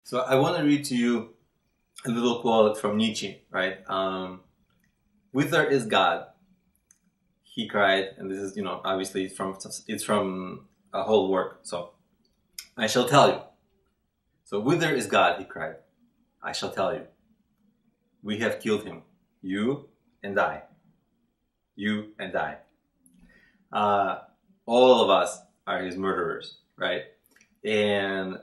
So I want to read to you a little quote from Nietzsche, right? Whither is God? He cried, and this is, obviously it's from a whole work. So I shall tell you. So whither is God? He cried. I shall tell you. We have killed him, you and I. You and I. All of us are his murderers, right? And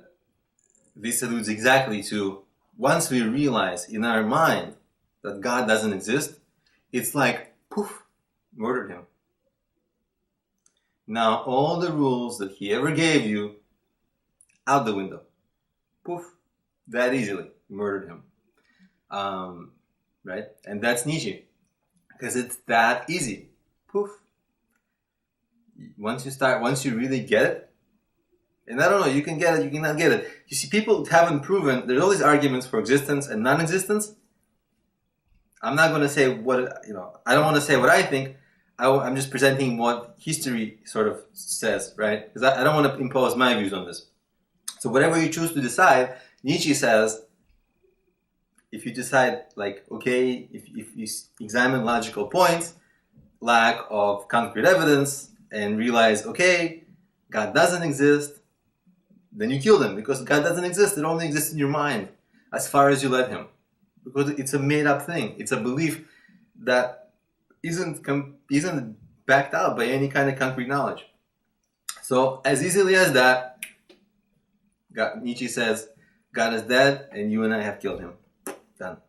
this alludes exactly to, once we realize in our mind that God doesn't exist, it's like, poof, murdered him. Now all the rules that he ever gave you, out the window. Poof, that easily, murdered him. Right? And that's Nietzsche. Because it's that easy. Poof. Once you really get it, and I don't know, you can get it, you cannot get it. You see, people haven't proven, there's all these arguments for existence and non-existence. I'm not going to say I don't want to say what I think. I'm just presenting what history sort of says, right? Because I don't want to impose my views on this. So whatever you choose to decide, Nietzsche says, if you decide, if you examine logical points, lack of concrete evidence, and realize, God doesn't exist, then you kill them, because God doesn't exist. It only exists in your mind, as far as you let him. Because it's a made-up thing. It's a belief that isn't backed up by any kind of concrete knowledge. So, as easily as that, Nietzsche says, God is dead, and you and I have killed him. Done.